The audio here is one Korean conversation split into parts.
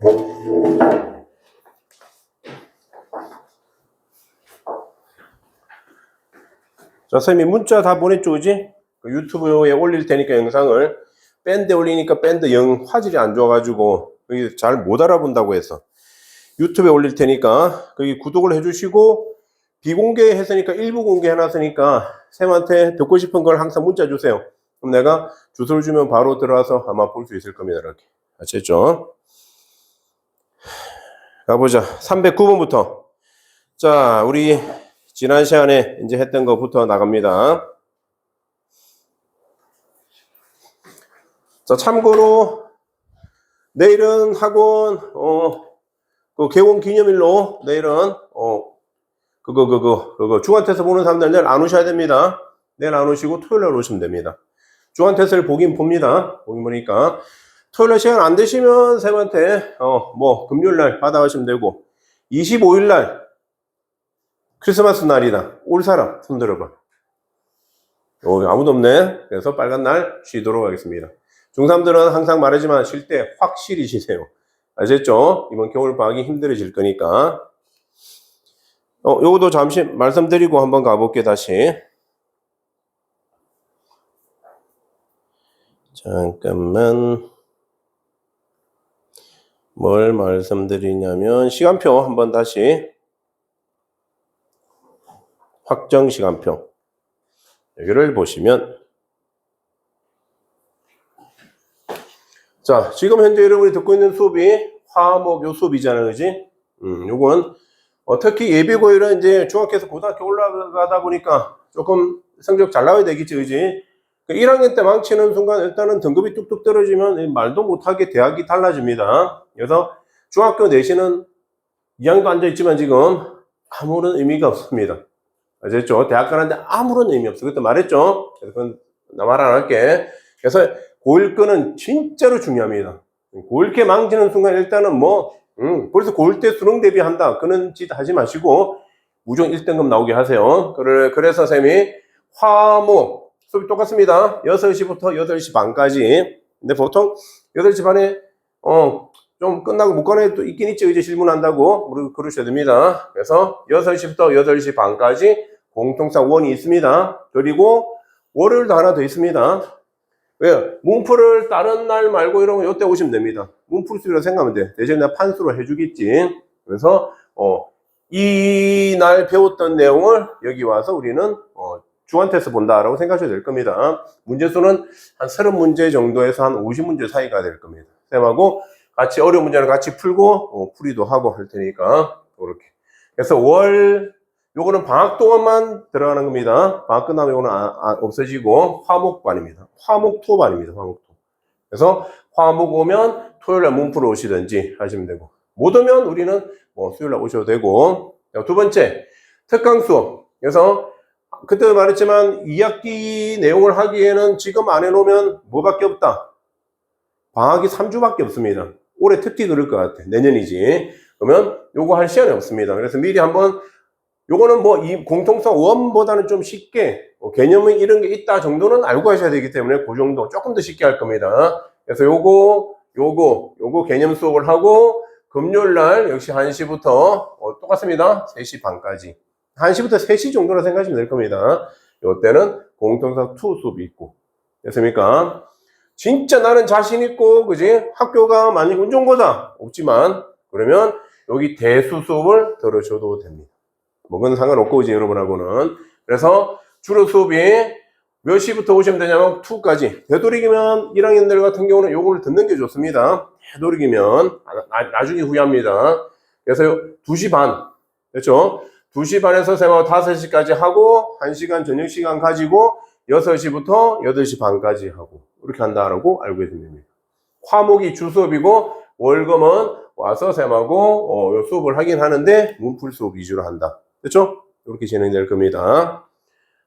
자, 선생님이 문자 다 보냈죠, 그지? 유튜브에 올릴 테니까 영상을 밴드에 올리니까 밴드 영 화질이 안 좋아가지고 잘 못 알아본다고 해서 유튜브에 올릴 테니까 거기 구독을 해주시고 비공개 했으니까 일부 공개 해놨으니까 쌤한테 듣고 싶은 걸 항상 문자 주세요. 그럼 내가 주소를 주면 바로 들어와서 아마 볼 수 있을 겁니다. 이렇게 아시겠죠? 가보자. 309번부터. 자, 우리 지난 시간에 이제 했던 거부터 나갑니다. 자, 참고로 내일은 학원 그 개원 기념일로 내일은 그거 주간 테스트 보는 사람들 내일 안 오셔야 됩니다. 내일 안 오시고 토요일 날 오시면 됩니다. 주간 테스트를 보긴 봅니다. 보긴 보니까 토요일 날 시간 안 되시면 쌤한테 금요일 날 받아가시면 되고 25일 날 크리스마스 날이다. 올 사람 손 들어봐. 아무도 없네. 그래서 빨간 날 쉬도록 하겠습니다. 중3들은 항상 말하지만 쉴 때 확실히 쉬세요. 아셨죠? 이번 겨울방학이 힘들어질 거니까. 요것도 잠시 말씀드리고 한번 가볼게요, 다시. 잠깐만. 뭘 말씀드리냐면, 시간표 한번 다시. 확정 시간표. 여기를 보시면. 자, 지금 현재 여러분이 듣고 있는 수업이 화목 요 수업이잖아요, 그지? 요건 특히 예비고일은 이제 중학교에서 고등학교 올라가다 보니까 조금 성적 잘 나와야 되겠지, 그지? 1학년 때 망치는 순간 일단은 등급이 뚝뚝 떨어지면 말도 못하게 대학이 달라집니다. 그래서 중학교 내신은 2학년도 앉아있지만 지금 아무런 의미가 없습니다. 아셨죠? 대학 가는데 아무런 의미 없어. 그때 말했죠? 그건 나 말 안 할게. 그래서 고1거는 진짜로 중요합니다. 고1께 망치는 순간 일단은 벌써 고1 때 수능 대비한다. 그런 짓 하지 마시고 무조건 1등급 나오게 하세요. 그래서 쌤이 화목 수업이 똑같습니다. 6시부터 8시 반까지. 근데 보통 8시 반에 좀 끝나고 못 가는 애도 있긴 있죠. 이제 질문한다고 그러셔야 됩니다. 그래서 6시부터 8시 반까지 공통상 원이 있습니다. 그리고 월요일도 하나 더 있습니다. 왜요? 문풀을 다른 날 말고 이런 거 이때 오시면 됩니다. 문풀 수요라 생각하면 돼. 대신 내가 판수로 해주겠지. 그래서 이 날 배웠던 내용을 여기 와서 우리는 주간 테스트 본다라고 생각하셔도 될 겁니다. 문제수는 한 30문제 정도에서 한 50문제 사이가 될 겁니다. 쌤하고 같이 어려운 문제를 같이 풀고 풀이도 하고 할 테니까 그렇게. 그래서 요거는 방학 동안만 들어가는 겁니다. 방학 끝나면 요거는 없어지고 화목반입니다. 화목토반입니다. 화목토. 그래서 화목 오면 토요일날 문풀 오시든지 하시면 되고 못 오면 우리는 수요일날 오셔도 되고. 두 번째 특강 수업. 그래서 그때 말했지만 2학기 내용을 하기에는 지금 안 해놓으면 뭐밖에 없다. 방학이 3주밖에 없습니다. 올해 특히 그럴 것 같아. 내년이지. 그러면 요거 할 시간이 없습니다. 그래서 미리 한번 요거는 이 공통성 1보다는 좀 쉽게 개념이 이런 게 있다 정도는 알고 하셔야 되기 때문에 그 정도 조금 더 쉽게 할 겁니다. 그래서 요거 개념 수업을 하고 금요일 날 역시 1시부터 똑같습니다. 3시 반까지. 1시부터 3시 정도로 생각하시면 될 겁니다. 요때는 공통성 2 수업이 있고. 됐습니까? 진짜 나는 자신 있고, 그지? 학교가 많이 운 좋은 거다. 없지만, 그러면 여기 대수 수업을 들으셔도 됩니다. 그건 상관없고, 그지? 여러분하고는. 그래서 주로 수업이 몇 시부터 오시면 되냐면 2까지. 되도록이면 1학년들 같은 경우는 요거를 듣는 게 좋습니다. 되도록이면. 나중에 후회합니다. 그래서 2시 반. 그렇죠? 2시 반에서 쌤하고 5시까지 하고, 1시간 저녁 시간 가지고, 6시부터 8시 반까지 하고 이렇게 한다라고 알고 계시면 됩니다. 화목이 주 수업이고 월금은 와서 쌤하고 요 수업을 하긴 하는데 문풀 수업 위주로 한다. 그렇죠? 이렇게 진행될 겁니다.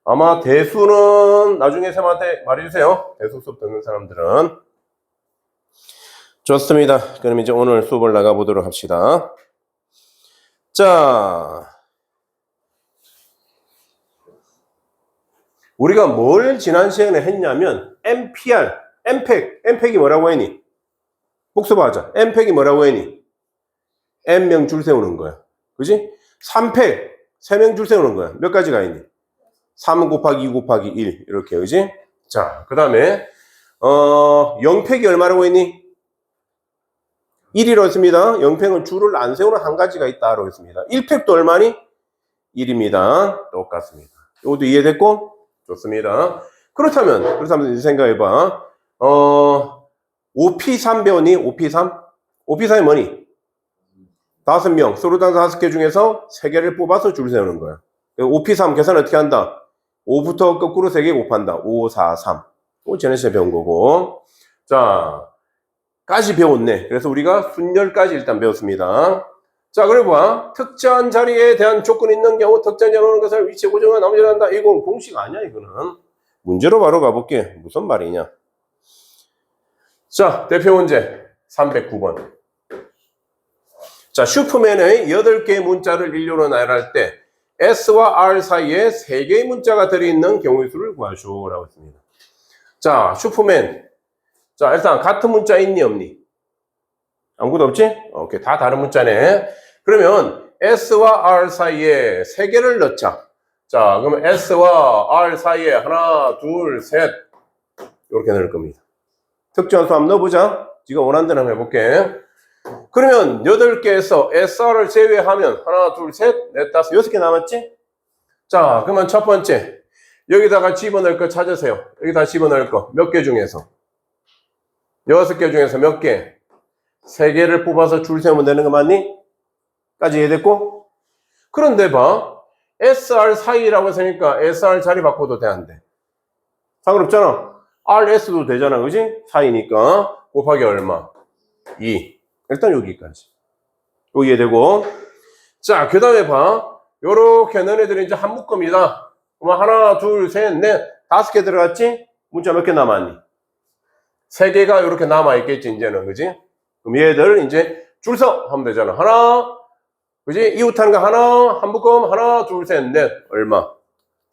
아마 대수는 나중에 쌤한테 말해주세요. 대수 수업 듣는 사람들은. 좋습니다. 그럼 이제 오늘 수업을 나가보도록 합시다. 자, 우리가 뭘 지난 시간에 했냐면 MPR, MPEC, MPEC이 뭐라고 했니? 복습하자. MPEC이 뭐라고 했니? n명 줄 세우는 거야. 그지? 3팩 3명 줄 세우는 거야. 몇 가지가 있니? 3 곱하기 2 곱하기 1 이렇게. 그지? 자, 그 다음에 0팩이 얼마라고 했니? 1이라고 했습니다. 0팩은 줄을 안 세우는 한 가지가 있다라고 했습니다. 1팩도 얼마니? 1입니다. 똑같습니다. 이것도 이해됐고? 좋습니다. 그렇다면 생각해봐. 5P3 배웠니? 5P3? 5P3이 뭐니? 5명, 서로단 5개 중에서 3개를 뽑아서 줄 세우는 거야. 5P3 계산 어떻게 한다? 5부터 거꾸로 3개 곱한다. 5, 4, 3. 이거 전에 시간에 배운 거고. 자, 까지 배웠네. 그래서 우리가 순열까지 일단 배웠습니다. 자, 그리고 봐. 특정한 자리에 대한 조건이 있는 경우 특정한 자리에 오는 것을 위치 고정한 나머지를 한다. 이건 공식 아니야, 이거는. 문제로 바로 가볼게. 무슨 말이냐. 자, 대표 문제 309번. 자, 슈퍼맨의 8개의 문자를 일렬로 나열할 때 S와 R 사이에 3개의 문자가 들어있는 경우의 수를 구하시오라고 했습니다. 자, 슈퍼맨. 자, 일단 같은 문자 있니 없니? 아무것도 없지? 오케이, 다 다른 문자네. 그러면 S와 R 사이에 3개를 넣자. 자, 그러면 S와 R 사이에 하나, 둘, 셋 이렇게 넣을 겁니다. 특정한 수 한번 넣어보자. 지가 원하는 대로 한번 해볼게. 그러면 8개에서 SR을 제외하면 하나, 둘, 셋, 넷, 다섯, 6개 남았지? 자, 그러면 첫 번째 여기다가 집어넣을 거 찾으세요. 여기다 집어넣을 거 몇 개 중에서 6개 중에서 몇 개? 3개를 뽑아서 줄 세우면 되는 거 맞니? 까지 이해됐고? 그런데 봐, SR 사이라고 했으니까 SR 자리 바꿔도 돼, 안 돼? 상관없잖아. RS도 되잖아, 그지? 사이니까 곱하기 얼마? 2. 일단 여기까지. 요 이해되고. 자, 그 다음에 봐. 요렇게 너네들이 이제 한 묶음이다. 그러면 하나, 둘, 셋, 넷, 5개 들어갔지? 문자 몇 개 남았니? 3개가 요렇게 남아있겠지, 이제는. 그지? 그럼 얘들 이제 줄서 하면 되잖아. 하나, 그지? 이웃하는 거 하나, 한 묶음, 하나, 둘, 셋, 넷. 얼마?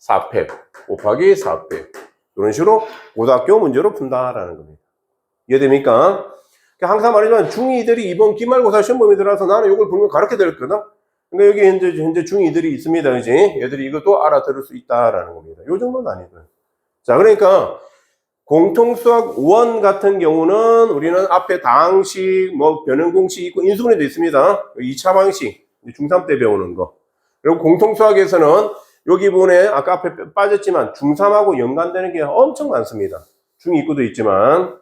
4팩. 곱하기 4팩. 이런 식으로 고등학교 문제로 푼다라는 겁니다. 이해됩니까? 항상 말하지만 중2들이 이번 기말고사 시험범위 들어와서 나는 이걸 분명 가르쳐 드릴 거다. 그러니까 여기 현재 중2들이 있습니다. 그지? 얘들이 이것도 알아들을 수 있다라는 겁니다. 요 정도는 아니고요. 자, 그러니까 공통수학 1 같은 경우는 우리는 앞에 다항식, 뭐 변형공식 있고 인수분해도 있습니다. 2차 방식, 중3 때 배우는 거. 그리고 공통수학에서는 여기 부분에 아까 앞에 빠졌지만 중3하고 연관되는 게 엄청 많습니다. 중2구도 있지만.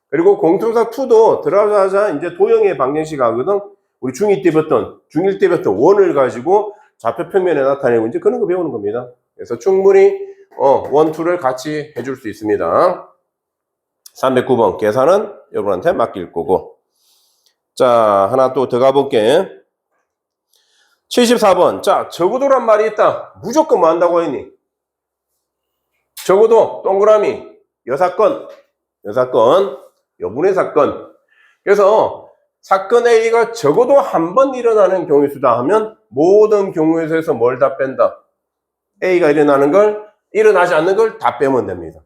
그리고 공통수학 2도 들어가자 이제 도형의 방정식 하거든. 우리 중2 때 배웠던, 중1 때 배웠던 원을 가지고 좌표 평면에 나타내고 이제 그런 거 배우는 겁니다. 그래서 충분히 1, 2를 같이 해줄 수 있습니다. 309번 계산은 여러분한테 맡길 거고. 자, 하나 또 더 가볼게. 74번. 자, 적어도란 말이 있다. 무조건 뭐 한다고 했니? 적어도 동그라미 여사건, 여분의 사건. 그래서 사건 A가 적어도 한 번 일어나는 경우의 수다 하면 모든 경우의 수에서 뭘 다 뺀다? A가 일어나는 걸, 일어나지 않는 걸 다 빼면 됩니다.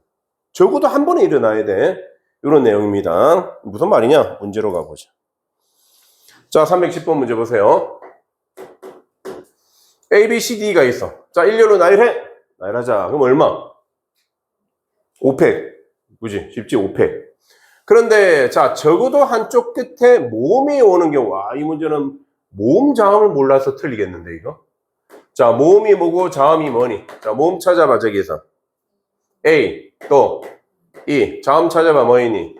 적어도 한 번은 일어나야 돼. 이런 내용입니다. 무슨 말이냐? 문제로 가보자. 자, 310번 문제 보세요. A, B, C, D가 있어. 자, 일렬로 나열해. 나열하자. 그럼 얼마? 5팩. 그지? 쉽지? 5팩. 그런데 자, 적어도 한쪽 끝에 모음이 오는 경우. 이 문제는 모음 자음을 몰라서 틀리겠는데 이거. 자, 모음이 뭐고 자음이 뭐니? 자, 모음 찾아봐. 저기서 A 또 E 자음 찾아봐. 뭐이니?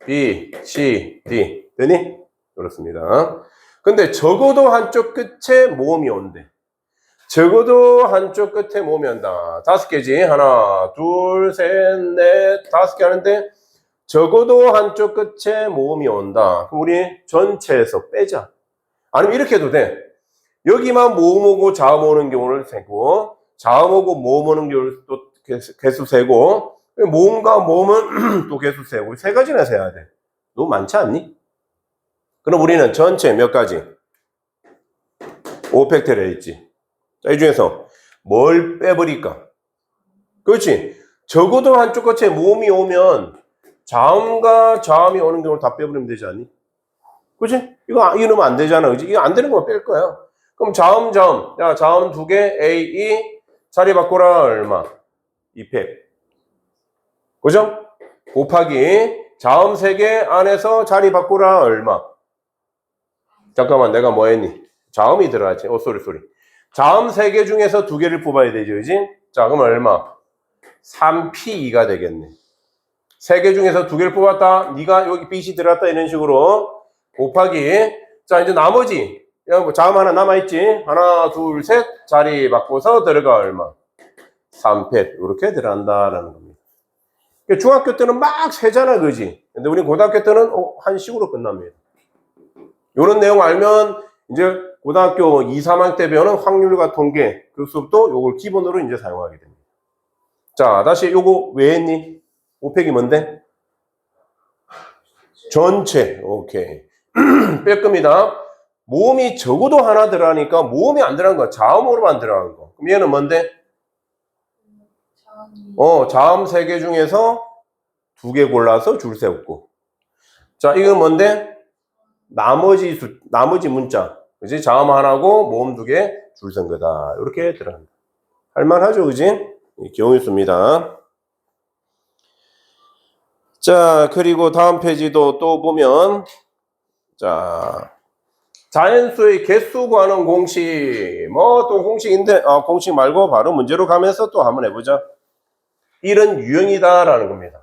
B, C, D 되니? 그렇습니다. 근데 적어도 한쪽 끝에 모음이 온대. 적어도 한쪽 끝에 모음이 온다. 5개지. 하나, 둘, 셋, 넷, 5개 하는데 적어도 한쪽 끝에 모음이 온다. 그럼 우리 전체에서 빼자. 아니면 이렇게 해도 돼. 여기만 모음 오고 자음 오는 경우를 세고, 자음 오고 모음 오는 경우를 또 개수 세고, 모음과 모음은 또 개수 세고, 3가지나 세야 돼. 너무 많지 않니? 그럼 우리는 전체 몇 가지? 5팩트리얼 있지. 자, 이 중에서 뭘 빼버릴까? 그렇지. 적어도 한쪽 끝에 모음이 오면 자음과 자음이 오는 경우를 다 빼버리면 되지 않니? 그지? 이거 넣으면 안 되잖아. 그지? 이거 안 되는 거 뺄 거야. 그럼 자음, 자음. 야, 자음 2개, A, E. 자리 바꾸라, 얼마? 200. 그죠? 곱하기 자음 3개 안에서 자리 바꾸라, 얼마? 잠깐만, 내가 뭐 했니? 자음이 들어가지. 쏘리. 자음 3개 중에서 2개를 뽑아야 되죠, 그지? 자, 그럼 얼마? 3P2가 되겠네. 3개 중에서 2개를 뽑았다. 네가 여기 B씨 들어갔다. 이런 식으로 곱하기. 자, 이제 나머지 자음 하나 남아있지. 하나, 둘, 셋. 자리 바꿔서 들어가 얼마? 3팩. 이렇게 들어간다라는 겁니다. 중학교 때는 막 세잖아, 그지? 근데 우리 고등학교 때는 한식으로 끝납니다. 이런 내용 알면 이제 고등학교 2, 3학년 때 배우는 확률과 통계 그 수업도 요걸 기본으로 이제 사용하게 됩니다. 자, 다시 요거 왜 했니? 5팩이 뭔데? 전체. 오케이. 뺄 겁니다. 모음이 적어도 하나 들어가니까 모음이 안 들어간 거. 자음으로만 들어간 거. 그럼 얘는 뭔데? 자음 3개 중에서 2개 골라서 줄 세웠고. 자, 이건 뭔데? 나머지 문자. 그지? 자음 하나고 모음 2개 줄 센 거다. 이렇게 들어간다. 할만하죠, 그지? 경우있습니다. 자, 그리고 다음 페이지도 또 보면, 자, 자연수의 개수 구하는 공식. 뭐 또 공식인데, 공식 말고 바로 문제로 가면서 또 한번 해보자. 1은 유형이다라는 겁니다.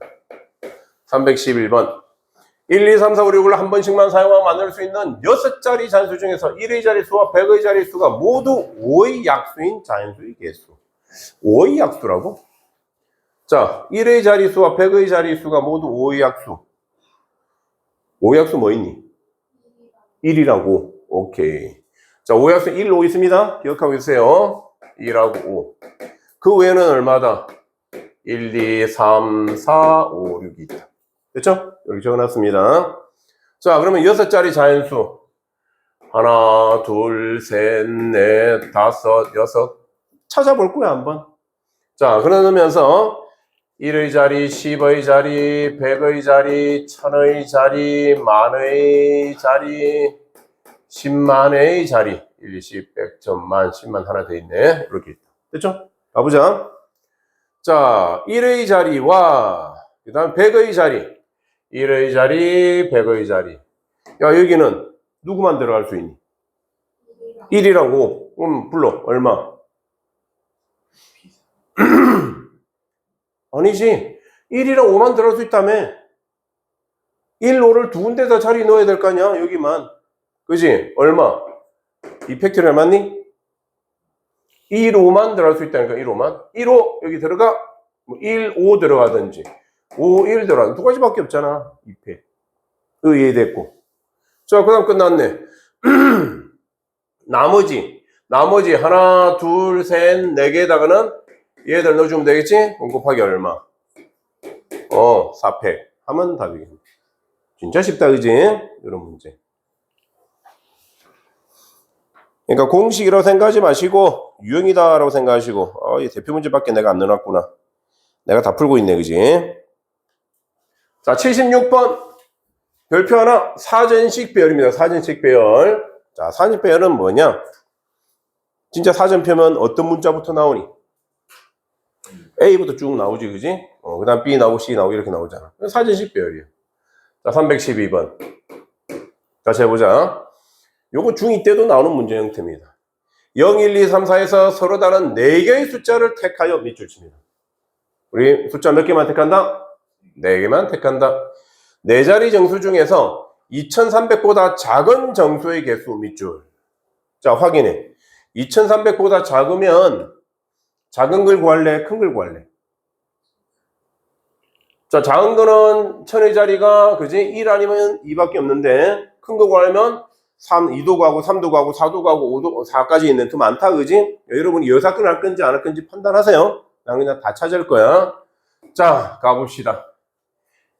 311번. 1, 2, 3, 4, 5, 6을 한 번씩만 사용하면 만들 수 있는 6자리 자연수 중에서 1의 자릿수와 100의 자릿수가 모두 5의 약수인 자연수의 개수. 5의 약수라고? 자, 1의 자릿수와 100의 자릿수가 모두 5의 약수. 5의 약수 뭐 있니? 1이라고. 오케이. 자, 5의 약수 1, 5 있습니다. 기억하고 있어요. 1하고 5. 그 외에는 얼마다? 1, 2, 3, 4, 5, 6이 있다. 됐죠? 여기 적어놨습니다. 자, 그러면 6자리 자연수. 하나, 둘, 셋, 넷, 다섯, 여섯. 찾아볼 거야, 한번. 자, 그러면서 1의 자리, 10의 자리, 100의 자리, 1000의 자리, 만의 자리, 10만의 자리. 1, 2, 10, 100, 1000만, 10만 하나 더 있네. 이렇게 있다. 됐죠? 가보자. 자, 1의 자리와 그 다음 100의 자리. 1의 자리, 100의 자리. 야, 여기는 누구만 들어갈 수 있니? 1이라고. 그럼 불러. 얼마? 아니지. 1이랑 5만 들어갈 수 있다며. 1, 5를 두 군데다 자리 넣어야 될 거 아니야? 여기만. 그지? 얼마? 이 팩토리얼 맞니? 1, 5만 들어갈 수 있다니까. 1, 5만. 1, 5 여기 들어가. 1, 5 들어가든지. 5, 1 들어가. 두 가지밖에 없잖아. 2팩. 이해됐고. 자, 그 다음 끝났네. 나머지 하나, 둘, 셋, 네 개에다가는 얘들 넣어주면 되겠지? 곱하기 얼마? 4팩 하면 답이겠네. 진짜 쉽다, 그지? 이런 문제. 그러니까 공식이라고 생각하지 마시고 유형이다라고 생각하시고 이 대표 문제밖에 내가 안 넣어놨구나. 내가 다 풀고 있네, 그지? 자, 76번 별표 하나 사전식 배열입니다. 사전식 배열. 자, 사전식 배열은 뭐냐? 진짜 사전 펴면 어떤 문자부터 나오니? A부터 쭉 나오지, 그지? 그 다음 B 나오고 C 나오고 이렇게 나오잖아. 사전식 배열이에요. 자, 312번. 다시 해보자. 요거 중2 때도 나오는 문제 형태입니다. 0, 1, 2, 3, 4에서 서로 다른 4개의 숫자를 택하여 밑줄 칩니다. 우리 숫자 몇 개만 택한다? 4개만 택한다. 4자리 정수 중에서 2300보다 작은 정수의 개수 밑줄. 자, 확인해. 2300보다 작으면 작은 걸 구할래? 큰 걸 구할래? 자, 작은 거는 1000의 자리가 그지? 1 아니면 2밖에 없는데 큰 거 구하려면 2도 가고 3도 가고 4도 가고 5도 4까지 있는 더 많다, 그지? 여러분이 여사건 할 건지 안 할 건지 판단하세요. 난 그냥 다 찾을 거야. 자, 가봅시다.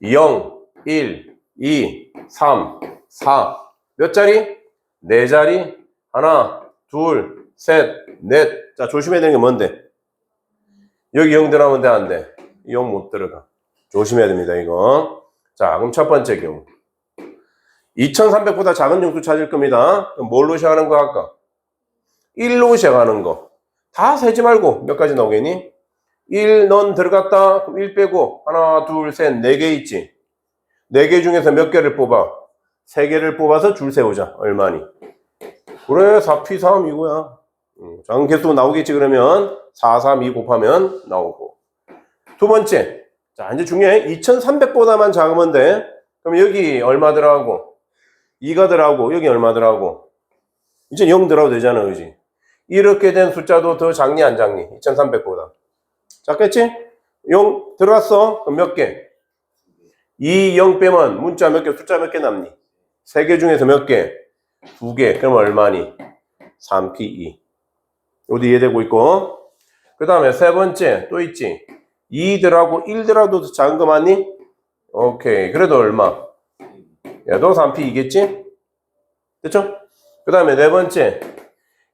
0, 1, 2, 3, 4. 몇 자리? 4자리. 하나, 둘, 셋, 넷. 자, 조심해야 되는 게 뭔데? 여기 0 들어가면 돼, 안 돼? 0 못 들어가. 조심해야 됩니다, 이거. 자, 그럼 첫 번째 경우. 2300보다 작은 정수 찾을 겁니다. 그럼 뭘로 시작하는 거 할까? 1로 시작하는 거. 다 세지 말고 몇 가지 나오겠니? 1 넌 들어갔다. 그럼 1 빼고 하나, 둘, 셋, 4개 있지. 4개 중에서 몇 개를 뽑아? 3개를 뽑아서 줄 세우자. 얼마니? 그래 4P3 이거야. 작은 개수 나오겠지. 그러면 4, 3, 2 곱하면 나오고. 두 번째. 자 이제 중요해. 2300보다만 작으면 돼. 그럼 여기 얼마 들어가고 2가 들어가고 여기 얼마 들어가고 이제 0 들어가도 되잖아. 그지? 이렇게 된 숫자도 더 작니 안 작니? 2300보다 작겠지? 0 들어갔어. 그럼 몇 개? 2, 0 빼면 문자 몇 개, 숫자 몇 개 남니? 3개 중에서 몇 개? 2개. 그럼 얼마니? 3P2. 여기 이해되고 있고. 그 다음에 세 번째 또 있지. 2들하고 1들하고도 더 작은 거 맞니? 오케이. 그래도 얼마? 얘도 3P2겠지? 됐죠? 그 다음에 네 번째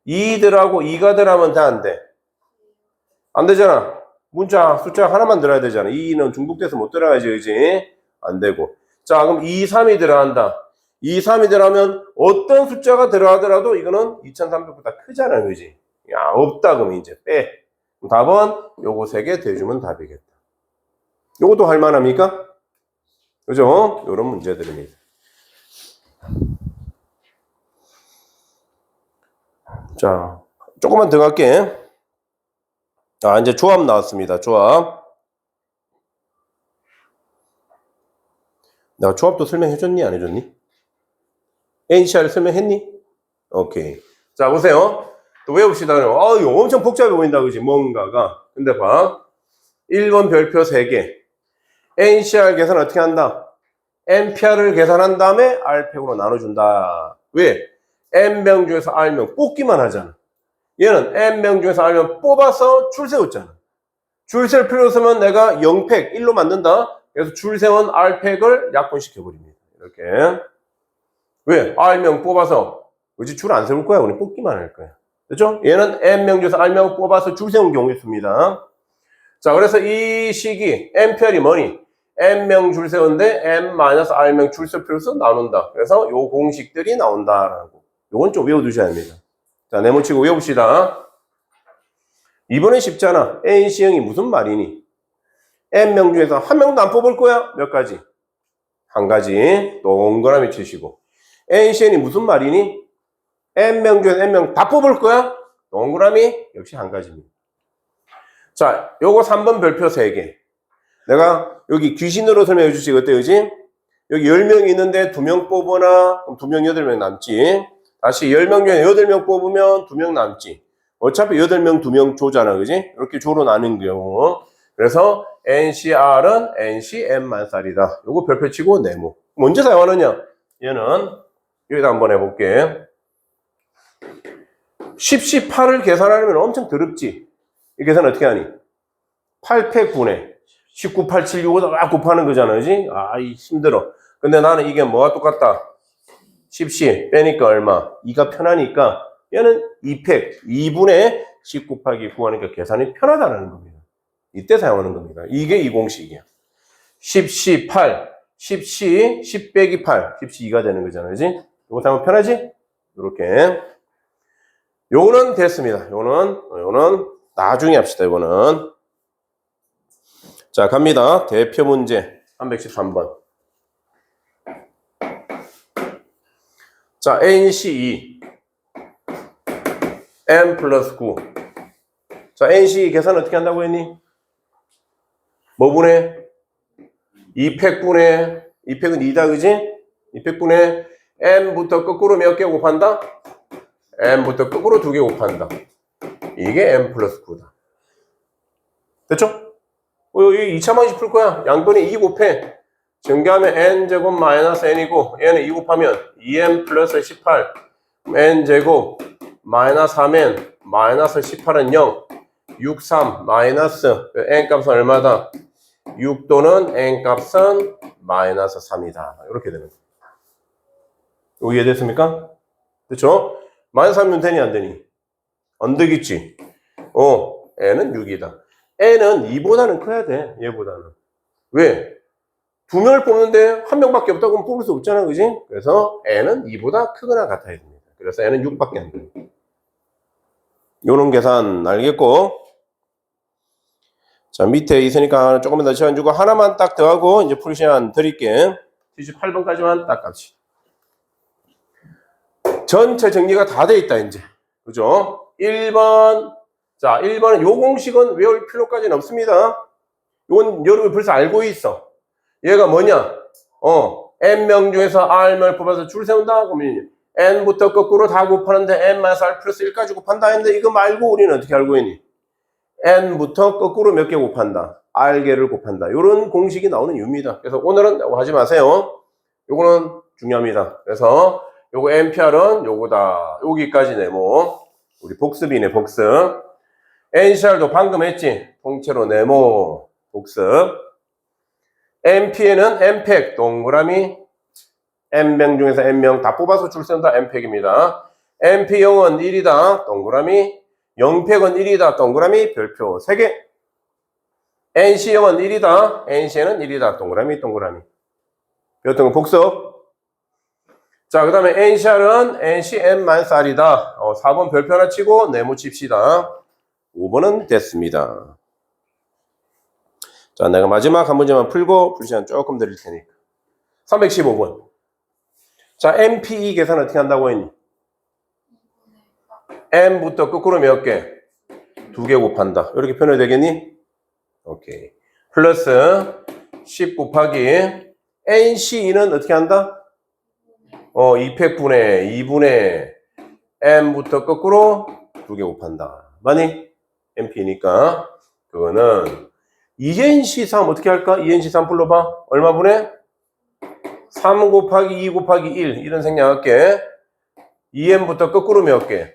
2들하고 2가 들어가면 다 안 돼. 안 되잖아. 문자 숫자 하나만 들어야 되잖아. 2는 중복돼서 못 들어가야지. 그지? 안 되고. 자 그럼 2, 3이 들어간다. 2, 3이 들어가면 어떤 숫자가 들어가더라도 이거는 2300보다 크잖아. 그지? 야 없다. 그럼 이제 빼. 답은 요거 3개 대주면 답이겠다. 요것도 할만합니까? 그죠? 요런 문제들입니다. 자, 조금만 더 갈게. 자, 이제 조합 나왔습니다. 조합. 내가 조합도 설명해줬니? 안 해줬니? NCR 설명했니? 오케이. 자, 보세요. 또 외웁시다. 이거 엄청 복잡해 보인다. 그지? 뭔가가. 근데 봐. 1번 별표 3개. NCR 계산 어떻게 한다? NPR을 계산한 다음에 R팩으로 나눠준다. 왜? N명 중에서 R명 뽑기만 하잖아. 얘는 N명 중에서 R명 뽑아서 줄 세웠잖아. 줄 세울 필요 없으면 내가 0팩 1로 만든다. 그래서 줄 세운 R팩을 약분시켜버립니다. 이렇게. 왜? R명 뽑아서 그지? 줄 안 세울 거야. 우리 뽑기만 할 거야. 그렇죠? 얘는 N명 중에서 R명 뽑아서 줄 세운 경우 있습니다. 자, 그래서 이 식이 NPR이 뭐니? N명 줄 세우는데 N-R명 줄 세울 필요 없어 나눈다. 그래서 요 공식들이 나온다라고. 요건 좀 외워두셔야 합니다. 자, 네모치고 외웁시다. 이번엔 쉽잖아. NC형이 무슨 말이니? N명 중에서 한 명도 안 뽑을 거야? 몇 가지? 한 가지. 동그라미 치시고. NCN이 무슨 말이니? N명 중에서 N명 다 뽑을 거야? 동그라미? 역시 한 가지입니다. 자, 요거 3번 별표 3개. 내가 여기 귀신으로 설명해 주지. 어때, 그지? 여기 10명이 있는데 2명 뽑으나, 그럼 2명, 8명 남지. 다시 10명 중에 8명 뽑으면 2명 남지. 어차피 8명, 2명 조잖아. 그지? 이렇게 조로 나눈 경우. 그래서 NCR은 NCM만 쌀이다. 요거 별표 치고 네모. 언제 사용하느냐? 얘는 여기다 한번 해볼게. 10, 8을 계산하려면 엄청 더럽지? 이 계산 어떻게 하니? 8팩 분의 19, 8, 7, 6, 5다 막 곱하는 거잖아. 그지? 이 힘들어. 근데 나는 이게 뭐가 똑같다? 10씩 빼니까 얼마? 2가 편하니까 얘는 2팩, 2분의 10 곱하기 9 하니까 계산이 편하다는 겁니다. 이때 사용하는 겁니다. 이게 이 공식이야. 10시 8, 10시 10 빼기 8, 10시 2가 되는 거잖아. 그지? 이거 사용하면 편하지? 이렇게. 요거는 됐습니다. 요거는 나중에 합시다. 이거는. 자, 갑니다. 대표 문제 313번. 자, NC2 N 플러스 9. 자, NC2 계산 어떻게 한다고 했니? 뭐 분해? 2팩 분해. 2팩은 2다, 그지? 2팩 분해. N부터 거꾸로 몇 개 곱한다? N부터 거꾸로 2개 곱한다. 이게 N 플러스 9다. 됐죠? 이 2차 방식 풀 거야. 양변에 2 곱해. 증가하면 N제곱 마이너스 N이고, 얘는 2 곱하면 2N 플러스 18. N제곱 마이너스 3N 마이너스 18은 0. 6, 3 마이너스 N 값은 얼마다? 6 또는 N 값은 마이너스 3이다. 이렇게 되는 거예요. 이거 이해됐습니까? 그렇죠? 마이너스 3이면 되니 안 되니? 안 되겠지. N은 6이다. N은 2보다는 커야 돼. 얘보다는. 왜? 2명을 뽑는데 1명밖에 없다고 하면 뽑을 수 없잖아, 그지? 그래서 n은 2보다 크거나 같아야 됩니다. 그래서 n은 6밖에 안 돼요. 요런 계산 알겠고, 자, 밑에 있으니까 조금만 더 시간 주고 하나만 딱 더하고 이제 풀 시간 드릴게. 78번까지만 딱 갑시다. 전체 정리가 다 돼 있다, 이제. 그죠? 1번. 자, 1번은 요 공식은 외울 필요까지는 없습니다. 이건 여러분이 벌써 알고 있어. 얘가 뭐냐? n명 중에서 r명을 뽑아서 줄 세운다? 그러면 n부터 거꾸로 다 곱하는데 n-r 플러스 1까지 곱한다 했는데 이거 말고 우리는 어떻게 알고 있니? n부터 거꾸로 몇 개 곱한다. r개를 곱한다. 이런 공식이 나오는 이유입니다. 그래서 오늘은 하지 마세요. 요거는 중요합니다. 그래서 요거 NPR은 요거다. 여기까지 네모. 우리 복습이네, 복습. NCR도 방금 했지? 통째로 네모, 복습. NPN은 NPEC, 동그라미. N명 중에서 N명 다 뽑아서 줄 세운다, NPEC입니다. NP0은 1이다, 동그라미. 0팩은 1이다, 동그라미, 별표 3개. NC0은 1이다, NCN은 1이다, 동그라미, 동그라미. 배웠던 거 복습. 자, 그 다음에 NCR은 NCN-R이다. 4번 별표 하나 치고 네모 칩시다. 5번은 됐습니다. 자, 내가 마지막 한 문제만 풀고 풀시간 조금 드릴 테니까. 315번. 자, MPE 계산 어떻게 한다고 했니? M부터 거꾸로 몇 개? 2개 곱한다. 이렇게 표현이 되겠니? 오케이. 플러스 10 곱하기 NCE는 어떻게 한다? 2팩분의 2분의 M부터 거꾸로 2개 곱한다. 많이? MP니까 그거는 2NC3 어떻게 할까? 2NC3 불러봐. 얼마 분의? 3 곱하기 2 곱하기 1 이런 생략할게. 2N부터 거꾸로 몇 개?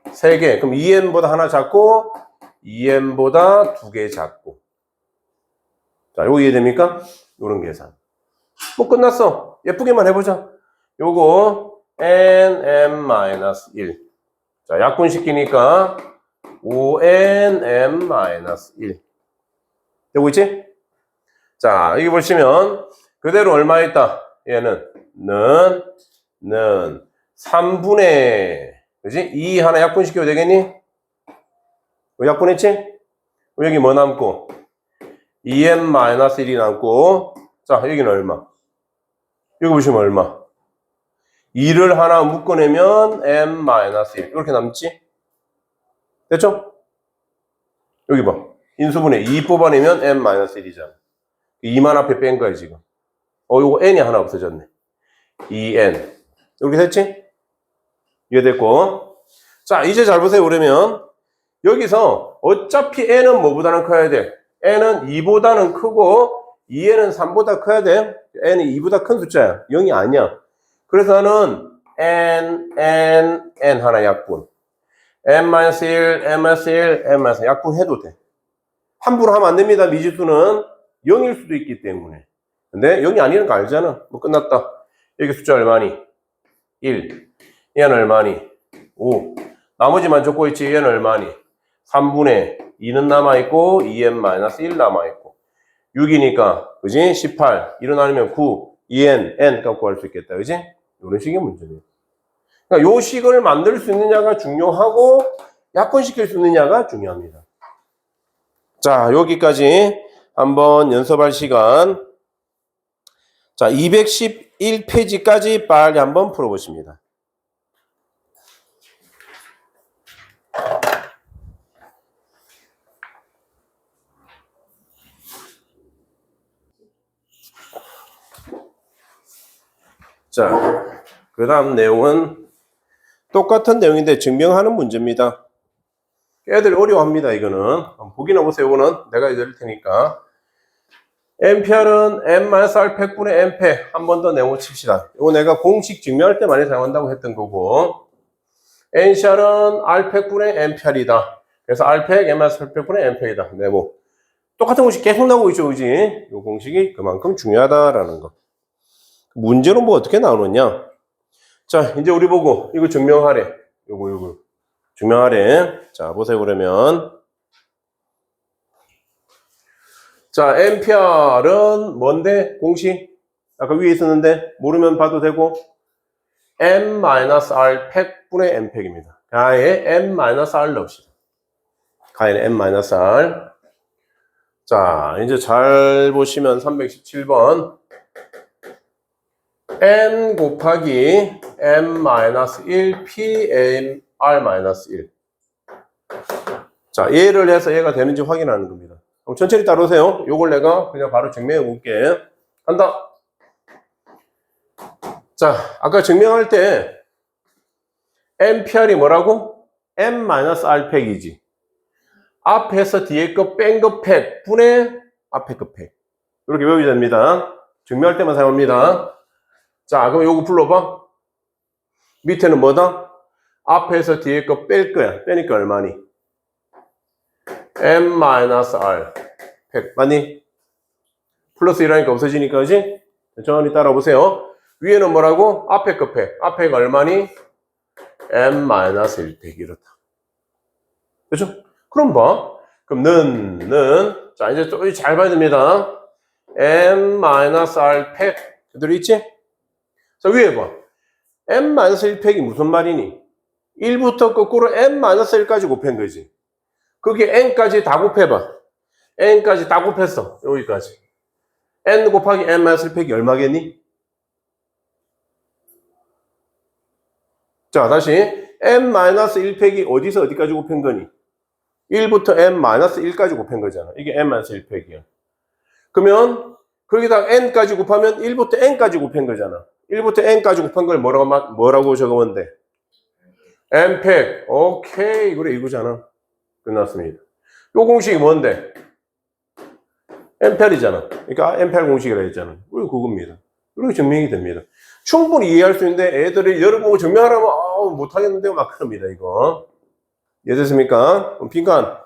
3개. 그럼 2N보다 하나 작고 2N보다 2개 작고. 자, 이거 이해됩니까? 요런 계산. 뭐 끝났어. 예쁘게만 해보자. 요거 nm-1. 자, 약분시키니까 5nm-1. 되고 있지? 자, 여기 보시면 그대로 얼마 있다? 얘는 는 3분의 그지? 2 하나 약분시켜도 되겠니? 약분했지? 여기 뭐 남고? 2n-1이 남고. 자, 여기는 얼마? 여기 보시면 얼마? 2를 하나 묶어내면 n-1 이렇게 남지? 됐죠? 여기 봐. 인수분해 2 뽑아내면 n-1이잖아. 2만 앞에 뺀 거야 지금. 요거 n이 하나 없어졌네. 2n 이렇게 됐지? 이해됐고. 자, 이제 잘 보세요. 그러면 여기서 어차피 n은 뭐보다는 커야 돼? n은 2보다는 크고 2n은 3보다 커야 돼. n이 2보다 큰 숫자야. 0이 아니야. 그래서 나는 n 하나 약분. n-1, n-1, n-1 약분해도 돼. 함부로 하면 안 됩니다. 미지수는 0일 수도 있기 때문에. 근데 0이 아니라는 거 알잖아. 뭐 끝났다. 여기 숫자 얼마니? 1. 얘는 얼마니? 5. 나머지만 적고 있지. 얘는 얼마니? 3분의 2는 남아있고 2n-1 남아있고 6이니까 그지? 18. 1은 아니면 9. 2n, n 갖고 갈 수 있겠다. 그지? 이런 식의 문제예요. 그러니까 요 식을 만들 수 있느냐가 중요하고 약분시킬 수 있느냐가 중요합니다. 자, 여기까지 한번 연습할 시간. 자, 211페이지까지 빨리 한번 풀어보십니다. 자, 그 다음 내용은 똑같은 내용인데 증명하는 문제입니다. 애들 어려워합니다. 이거는 보기나 보세요. 이거는 내가 해드릴 테니까. NPR은 n-r 팩분의 n팩. 한 번 더 네모 칩시다. 이거 내가 공식 증명할 때 많이 사용한다고 했던 거고. NCR은 r 팩분의 nPR이다. 그래서 r팩 n-r 팩분의 n팩이다. 네모. 똑같은 공식 계속 나오고 있죠, 그지? 이 공식이 그만큼 중요하다라는 거. 문제는 뭐 어떻게 나오느냐? 자, 이제 우리 보고 이거 증명하래. 요거 증명하래. 자, 보세요. 그러면 자, 앰피어는 뭔데? 공식? 아까 위에 있었는데 모르면 봐도 되고 m-r 팩분의 m팩입니다. 가에 m-r 넣읍시다. 가에는 m-r. 자, 이제 잘 보시면 317번 n 곱하기 m-1 p-r-1. 자, 얘를 해서 얘가 되는지 확인하는 겁니다. 그럼 천천히 따라오세요. 요걸 내가 그냥 바로 증명해 볼게. 간다. 자, 아까 증명할 때 MPR이 뭐라고? M-R 팩이지. 앞에서 뒤에 거 뺀 거 팩 분의 앞에 거 팩. 이렇게 외우셔야 됩니다. 증명할 때만 사용합니다. 자, 그럼 요거 불러봐. 밑에는 뭐다? 앞에서 뒤에 거 뺄 거야. 빼니까 얼마니? M-R 팩. 맞니? 플러스 1하니까 없어지니까, 그지? 천천히 따라오세요. 위에는 뭐라고? 앞에 거 팩. 앞에가 얼마니? M-1팩 이렇다. 그렇죠? 그럼 봐. 그럼 는 자, 이제 좀 잘 봐야 됩니다. M-R 팩 그대로 있지? 자, 위에 봐. M-1팩이 무슨 말이니? 1부터 거꾸로 M-1까지 곱한 거지. 그게 N까지 다 곱해봐. N까지 다 곱했어. 여기까지. N 곱하기 M-1팩이 얼마겠니? 자, 다시 M-1팩이 어디서 어디까지 곱한 거니? 1부터 M-1까지 곱한 거잖아. 이게 M-1팩이야. 그러면 거기다가 N까지 곱하면 1부터 N까지 곱한 거잖아. 1부터 N까지 곱한 걸 뭐라고 적으면 돼? N팩. 오케이. 그래, 이거잖아. 끝났습니다. 요 공식이 뭔데? N펠이잖아. 그러니까 N펠 공식이라 했잖아. 우리 그겁니다. 이렇게 증명이 됩니다. 충분히 이해할 수 있는데 애들이 열어보고 증명하라면 못하겠는데요. 막 그럽니다. 이거. 이해됐습니까? 빈칸.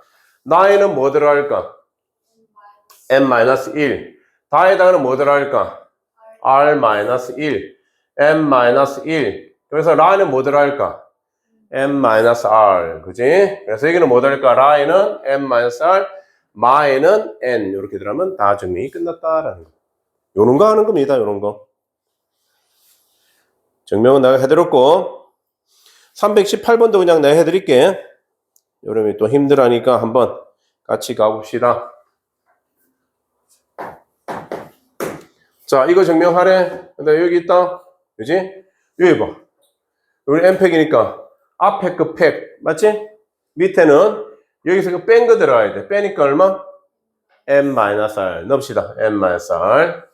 나에는 뭐 들어갈까? M-1. 다에다가는 뭐 들어갈까? R-1. M-1. 그래서 라에는 뭐 들어갈까? M-R. 그지? 그래서 여기는 뭐 들어갈까? 라에는 M-R. 마에는 N. 이렇게 들어가면 다 증명이 끝났다라는 거. 요런 거 하는 겁니다. 요런 거. 증명은 내가 해드렸고 318번도 그냥 내가 해드릴게. 여러분이 또 힘들하니까 한번 같이 가봅시다. 자, 이거 증명하래. 근데 여기 있다. 그지? 여기 봐. 여기 N팩이니까 앞에 그 팩. 맞지? 밑에는 여기서 그 뺀 거 들어가야 돼. 빼니까 얼마? M-R. 넣읍시다. M-R.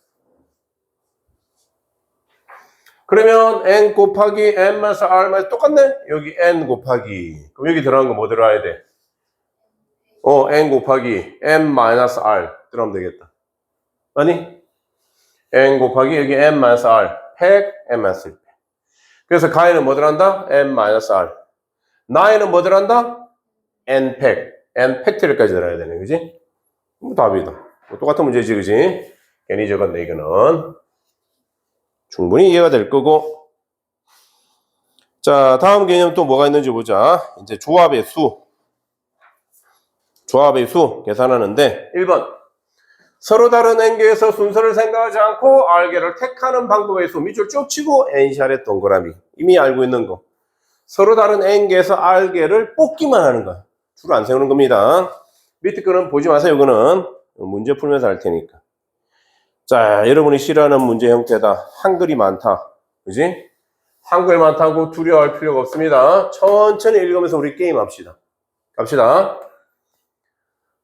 그러면 N 곱하기 M-R 똑같네? 여기 N 곱하기. 그럼 여기 들어간 거 뭐 들어가야 돼? N 곱하기 M-R 들어가면 되겠다. 아니? N 곱하기 여기 M-R. 팩, M-R. 그래서 가에는 뭐 들어간다? M-R. 나에는 뭐 들어간다? N 팩. N 팩트리까지 들어가야 되네. 그지? 답이다. 똑같은 문제지, 그지? 괜히 적었네, 이거는. 충분히 이해가 될 거고. 자, 다음 개념 또 뭐가 있는지 보자. 이제 조합의 수. 조합의 수 계산하는데 1번. 서로 다른 N개에서 순서를 생각하지 않고 R개를 택하는 방법의 수. 밑줄 쭉 치고 N샷의 동그라미. 이미 알고 있는 거. 서로 다른 N개에서 R개를 뽑기만 하는 거야. 줄 안 세우는 겁니다. 밑에 거는 보지 마세요. 이거는 문제 풀면서 할 테니까. 자, 여러분이 싫어하는 문제 형태다. 한글이 많다. 그지? 한글 많다고 두려워할 필요가 없습니다. 천천히 읽으면서 우리 게임합시다. 갑시다.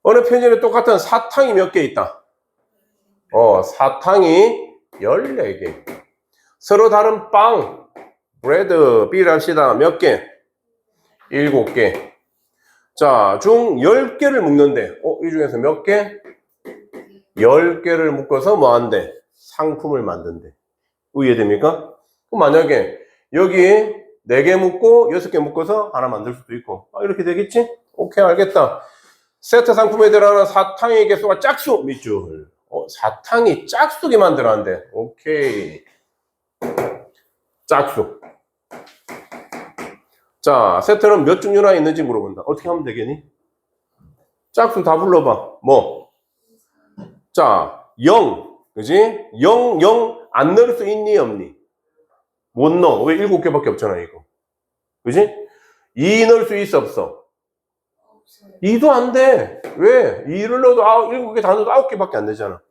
어느 편지에 똑같은 사탕이 몇 개 있다? 사탕이 14개. 서로 다른 빵, 브레드, B를 합시다. 몇 개? 7개. 자, 중 10개를 묶는데, 이 중에서 몇 개? 10개를 묶어서 뭐 한대? 상품을 만든대. 이해됩니까? 그럼 만약에 여기 4개 묶고 6개 묶어서 하나 만들 수도 있고. 이렇게 되겠지? 오케이, 알겠다. 세트 상품에 들어가는 사탕의 개수가 짝수 밑줄. 사탕이 짝수게 만들어낸대. 오케이. 짝수. 자, 세트는 몇 종류나 있는지 물어본다. 어떻게 하면 되겠니? 짝수 다 불러봐. 뭐? 자, 0. 그지? 0, 0 안 넣을 수 있니, 없니? 못 넣어. 왜 7개밖에 없잖아, 이거. 그지? 2 넣을 수 있어, 없어? 2도 안 돼. 왜? 2를 넣어도 7개 다 넣어도 9개밖에 안 되잖아.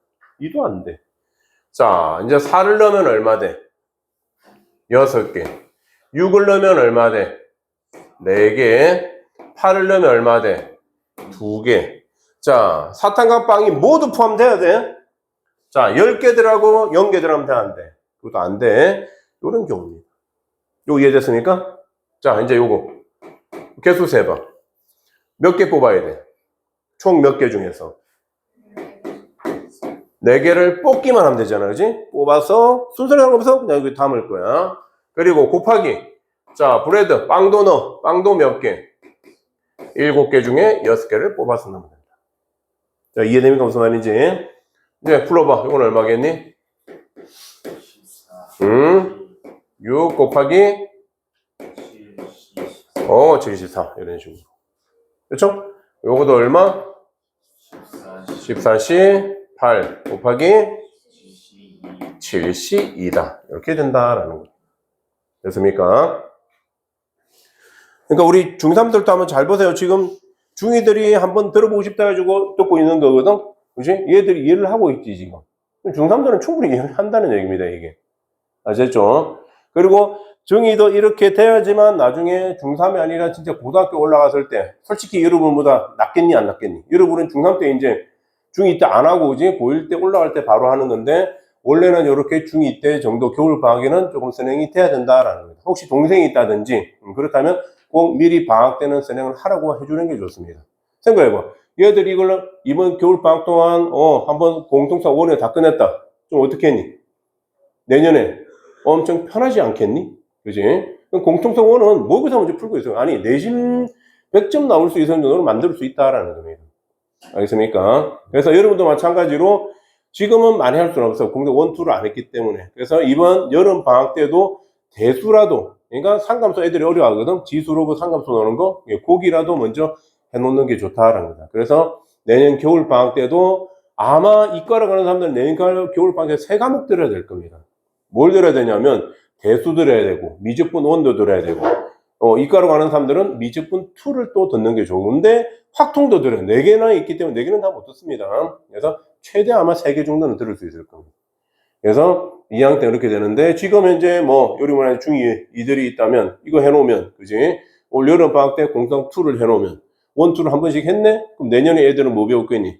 2도 안 돼. 자, 이제 4를 넣으면 얼마 돼? 6개. 6을 넣으면 얼마 돼? 4개. 8을 넣으면 얼마 돼? 2개. 자, 사탕과 빵이 모두 포함돼야 돼. 자, 10개 들하고 0개 들하면 돼, 안 돼? 그것도 안 돼. 요런 경우입니다. 요거 이해됐습니까? 자, 이제 요거. 개수 세봐. 몇 개 뽑아야 돼? 총 몇 개 중에서? 4개를 뽑기만 하면 되잖아, 그지? 뽑아서 순서를 상관없어 그냥 여기 담을 거야. 그리고 곱하기. 자, 브레드, 빵도 넣어. 빵도 몇 개? 7개 중에 6개를 뽑아서 넣으면 된다. 자, 이해됩니까? 무슨 말인지? 이제 풀어봐. 이건 얼마겠니? 6 곱하기 74. 이런 식으로. 그렇죠? 요거도 얼마? 14시 8 곱하기 72다. 이렇게 된다라는 거. 됐습니까? 그러니까 우리 중3들도 한번 잘 보세요. 지금 중2들이 한번 들어보고 싶다 해가지고 듣고 있는 거거든? 그지? 얘들이 이해를 하고 있지, 지금. 중3들은 충분히 이해를 한다는 얘기입니다, 이게. 아셨죠? 그리고 중2도 이렇게 돼야지만 나중에 중3이 아니라 진짜 고등학교 올라갔을 때, 솔직히 여러분보다 낫겠니, 안 낫겠니? 여러분은 중3 때 이제 중2 때 안 하고, 이제 고1 때 올라갈 때 바로 하는 건데, 원래는 이렇게 중2 때 정도 겨울방학에는 조금 선행이 돼야 된다라는 거예요. 혹시 동생이 있다든지, 그렇다면 꼭 미리 방학 때는 선행을 하라고 해주는 게 좋습니다. 생각해봐. 얘들이 이걸 이번 겨울방학 동안, 한번 공통사 원에 다 끝냈다. 좀 어떻게 했니? 내년에 엄청 편하지 않겠니? 그지? 공통사 원은 모의고사 문제 풀고 있어요. 아니, 내신 100점 나올 수 있는 정도로 만들 수 있다라는 겁니다. 알겠습니까? 그래서 여러분도 마찬가지로 지금은 많이 할 수는 없어. 공대 1, 2를 안 했기 때문에. 그래서 이번 여름 방학 때도 대수라도, 그러니까 상감소 애들이 어려워하거든. 지수로 그 상감소 넣는 거, 고기라도 먼저 해놓는 게 좋다라는 거다. 그래서 내년 겨울 방학 때도 아마 이과를 가는 사람들은 내년 겨울 방학에 3과목 들어야 될 겁니다. 뭘 들어야 되냐면 대수 들어야 되고 미적분 1도 들어야 되고 이과로 가는 사람들은 미적분 2를 또 듣는 게 좋은데 확통도 들어요. 4개나 있기 때문에 4개는 다 못 듣습니다. 그래서 최대 아마 3개 정도는 들을 수 있을 겁니다. 그래서 2학년 때 이렇게 되는데 지금 현재 뭐 요리문화 중2 이들이 있다면 이거 해놓으면 그지? 올 여름 방학 때 공통 2를 해놓으면 1, 2를 한 번씩 했네? 그럼 내년에 애들은 뭐 배웠겠니?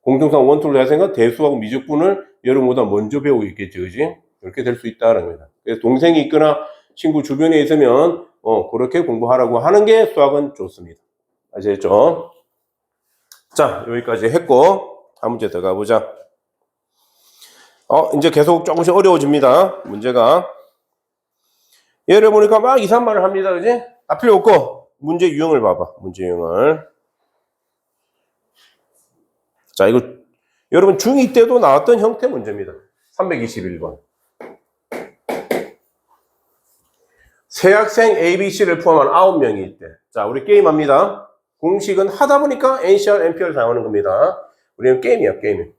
공통상 1, 2를 해서니까 대수하고 미적분을 여름보다 먼저 배우겠지, 그지? 이렇게 될 수 있다는 겁니다. 그래서 동생이 있거나 친구 주변에 있으면 그렇게 공부하라고 하는 게 수학은 좋습니다. 아시겠죠? 자, 여기까지 했고 한 문제 더 가보자. 이제 계속 조금씩 어려워집니다. 문제가. 얘를 보니까 막 이상한 말을 합니다. 그지? 다 필요 없고 문제 유형을 봐봐. 문제 유형을. 자, 이거 여러분 중2 때도 나왔던 형태 문제입니다. 321번. 새 학생 ABC를 포함한 9명일 때. 자, 우리 게임합니다. 공식은 하다 보니까 NCR, NPR 사용하는 겁니다. 우리는 게임이야, 게임.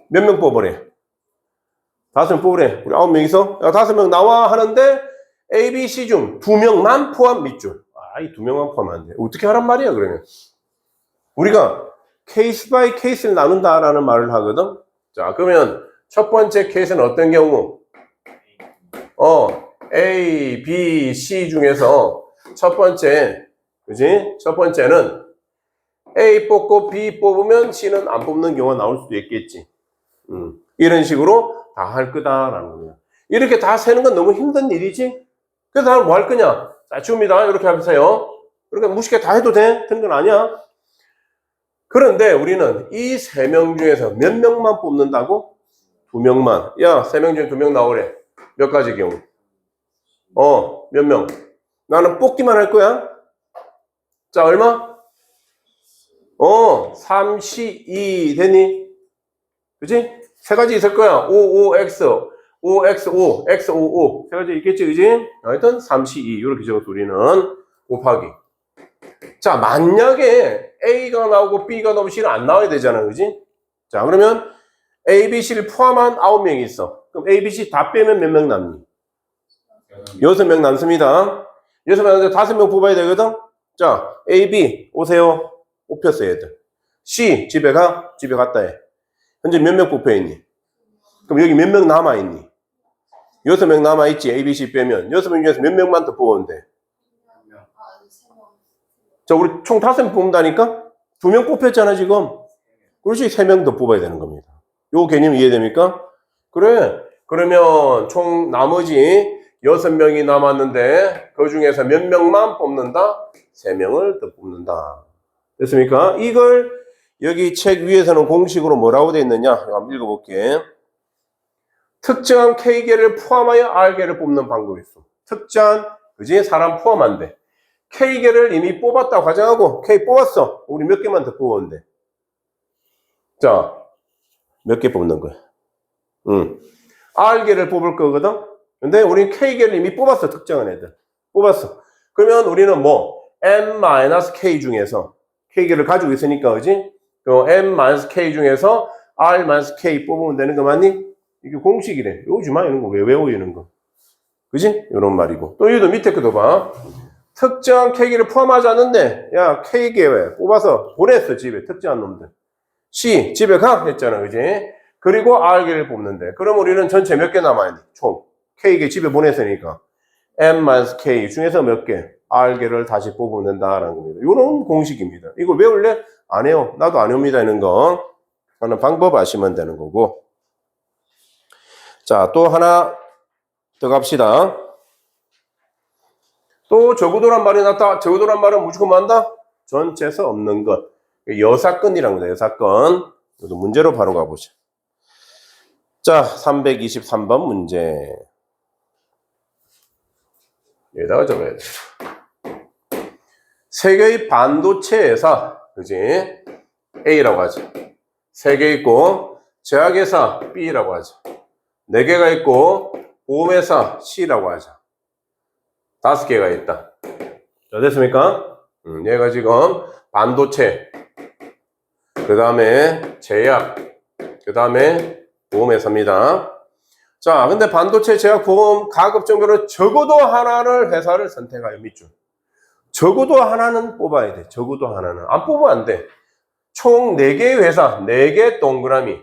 몇 명 뽑으래? 5명 뽑으래. 우리 9명이서 5명 나와 하는데 ABC 중 2명만 포함 밑줄. 이 2명만 포함하면 안 돼. 어떻게 하란 말이야, 그러면? 우리가 케이스 바이 케이스를 나눈다라는 말을 하거든. 자, 그러면 첫 번째 케이스는 어떤 경우? A, B, C 중에서 첫 번째, 그지? 첫 번째는 A 뽑고 B 뽑으면 C는 안 뽑는 경우가 나올 수도 있겠지. 이런 식으로 다 할 거다라는 거예요. 이렇게 다 세는 건 너무 힘든 일이지? 그래서 나는 뭐 할 거냐? 자, 지웁니다. 이렇게 하세요. 그러니까 무식하게 다 해도 돼? 되는 건 아니야. 그런데 우리는 이 3명 중에서 몇 명만 뽑는다고? 2명만. 야, 3명 중에 2명 나오래. 몇 가지 경우? 몇 명? 나는 뽑기만 할 거야. 자, 얼마? 32 되니? 그치? 3가지 있을 거야. 5x, 5x5, x55. 3가지 있겠지, 그치? 하여튼 32. 이렇게 적어서 우리는 곱하기. 자, 만약에 A가 나오고 B가 나오면 C는 안 나와야 되잖아, 그치? 자, 그러면 A, B, C를 포함한 9명이 있어. 그럼 A, B, C 다 빼면 몇 명 남니? 6명 남습니다. 6명 남는데 5명 뽑아야 되거든? 자, A, B 오세요. 뽑혔어 얘들. C 집에 가? 집에 갔다 해. 현재 몇 명 뽑혀있니? 그럼 여기 몇 명 남아있니? 6명 남아있지. A, B, C 빼면 6명 중에서 몇 명만 더 뽑으면 돼? 자, 우리 총 5명 뽑는다니까? 2명 뽑혔잖아 지금. 그렇지. 3명 더 뽑아야 되는 겁니다. 요 개념 이해됩니까? 그래. 그러면 총 나머지 6명이 남았는데 그 중에서 몇 명만 뽑는다? 3명을 더 뽑는다. 됐습니까? 이걸 여기 책 위에서는 공식으로 뭐라고 되어 있느냐? 한번 읽어볼게. 특정한 K개를 포함하여 R개를 뽑는 방법이 있어. 특정한, 그지? 사람 포함한데. K개를 이미 뽑았다고 가정하고, K 뽑았어. 우리 몇 개만 더 뽑으면 돼. 자, 몇 개 뽑는 거야? R개를 뽑을 거거든? 근데 우리는 K개를 이미 뽑았어. 특정한 애들. 뽑았어. 그러면 우리는 뭐, M-K 중에서, K개를 가지고 있으니까, 그지? M-K 중에서 R-K 뽑으면 되는 거 맞니? 이게 공식이래. 외우지 마, 이런 거. 왜 외워, 이런 거. 그지? 이런 말이고. 또 여기도 밑에 것도 봐. 특정한 K개를 포함하지 않는데, 야, K개 왜? 뽑아서 보냈어, 집에. 특정한 놈들. C, 집에 가? 했잖아, 그지? 그리고 R개를 뽑는데. 그럼 우리는 전체 몇 개 남아있니? 총. K개 집에 보냈으니까. M-K 중에서 몇 개? R개를 다시 뽑으면 된다라는 겁니다. 이런 공식입니다. 이걸 외울래? 안 해요. 나도 안 외웁니다, 이런 거. 하는 방법 아시면 되는 거고. 자, 또 하나 더 갑시다. 또 저구도란 말이 나왔다. 저구도란 말은 무조건 뭐한다? 전체에서 없는 것. 여사건이라는 거다. 여사건. 이것도 문제로 바로 가보자. 자, 323번 문제. 여기다가 적어야 돼. 세 개의 반도체 회사, 그지? A라고 하죠. 세 개 있고, 제약회사 B라고 하죠. 네 개가 있고, 보험회사 C라고 하죠. 5개가 있다. 자, 됐습니까? 얘가 지금 반도체, 그 다음에 제약, 그 다음에 보험회사입니다. 자, 근데 반도체, 제약, 보험, 가급적으로 적어도 하나를 회사를 선택하여 밑줄. 적어도 하나는 뽑아야 돼. 적어도 하나는. 안 뽑으면 안 돼. 총 4개의 회사, 4개 동그라미.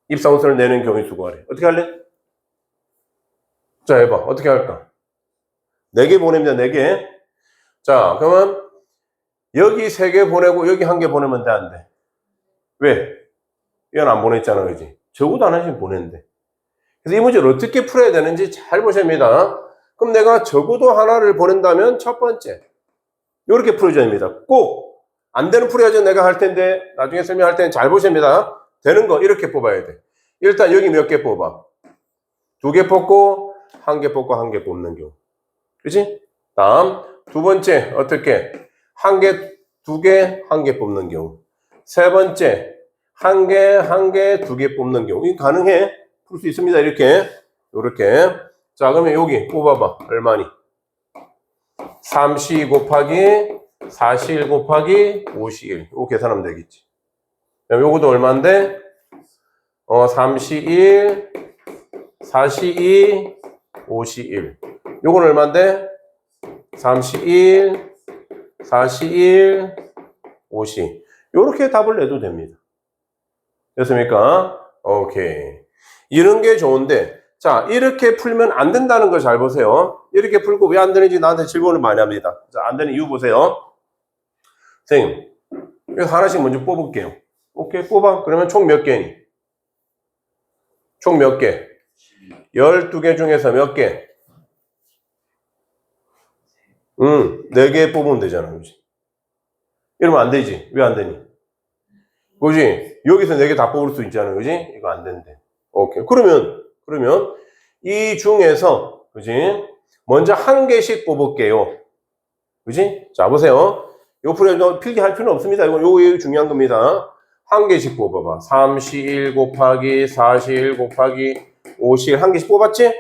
입사원서를 내는 경우 수고하래. 어떻게 할래? 자, 해봐. 어떻게 할까? 4개 보냅니다. 4개. 자, 그러면 여기 3개 보내고 여기 1개 보내면 돼, 안 돼? 왜? 이건 안 보냈잖아, 그지? 적어도 하나씩 보냈는데. 그래서 이 문제를 어떻게 풀어야 되는지 잘 보셔야 합니다. 그럼 내가 적어도 하나를 보낸다면 첫 번째. 이렇게 풀어줘야 됩니다. 꼭 안 되는 풀어야지 내가 할 텐데 나중에 설명할 때는 잘 보셔야 합니다. 되는 거 이렇게 뽑아야 돼. 일단 여기 몇 개 뽑아? 2개 뽑고 1개 뽑고 1개 뽑는 경우. 그치? 다음 두 번째 어떻게? 1개, 2개, 1개 뽑는 경우. 세 번째 1개, 1개, 2개 뽑는 경우. 이거 가능해? 풀 수 있습니다. 이렇게. 자, 그러면 여기 뽑아봐. 얼마니? 3C 곱하기 4C1 곱하기 5C1. 이거 계산하면 되겠지. 요것도 얼마인데? 3C1, 4C2, 5C1. 요건 얼마인데? 3C1, 4C1, 5C. 요렇게 답을 내도 됩니다. 됐습니까? 오케이. 이런 게 좋은데, 자, 이렇게 풀면 안 된다는 걸 잘 보세요. 이렇게 풀고 왜 안 되는지 나한테 질문을 많이 합니다. 자, 안 되는 이유 보세요. 선생님, 여기서 하나씩 먼저 뽑을게요. 오케이, 뽑아. 그러면 총 몇 개니? 총 몇 개? 12개 중에서 몇 개? 4개 뽑으면 되잖아. 그지? 이러면 안 되지. 왜 안 되니? 그지? 여기서 4개 다 뽑을 수 있잖아. 그지? 이거 안 된대. 오케이. 그러면 이 중에서, 그지? 먼저 1개씩 뽑을게요. 그지? 자, 보세요. 요 풀에 필기할 필요는 없습니다. 이거 중요한 겁니다. 1개씩 뽑아봐. 3C1 곱하기 4C1 곱하기 5C1 1개씩 뽑았지?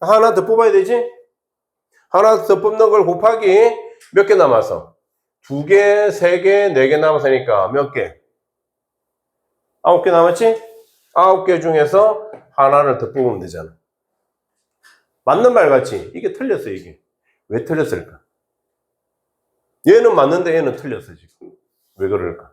하나 더 뽑아야 되지? 하나 더 뽑는 걸 곱하기 몇 개 남았어? 2개, 3개, 4개 남았으니까 몇 개? 9개 남았지? 9개 중에서 하나를 더 뽑으면 되잖아. 맞는 말 같지? 이게 틀렸어, 이게. 왜 틀렸을까? 얘는 맞는데 얘는 틀렸어, 지금. 왜 그럴까?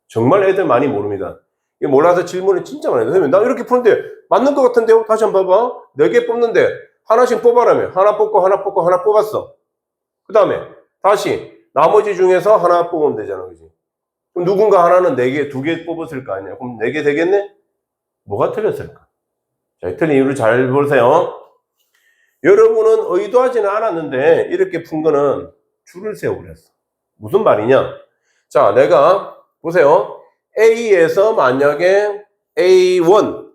정말 애들 많이 모릅니다. 이게 몰라서 질문을 진짜 많이 해요. 선생님, 나 이렇게 푸는데 맞는 것 같은데요? 다시 한번 봐봐. 4개 뽑는데 하나씩 뽑아라며. 하나 뽑고, 하나 뽑고, 하나 뽑았어. 그 다음에 다시 나머지 중에서 하나 뽑으면 되잖아, 그지? 그럼 누군가 하나는 4개, 2개 뽑았을 거 아니야? 그럼 4개 되겠네? 뭐가 틀렸을까? 자, 틀린 이유를 잘 보세요. 여러분은 의도하지는 않았는데 이렇게 푼 거는 줄을 세워버렸어. 무슨 말이냐? 자, 내가 보세요. A에서 만약에 A1을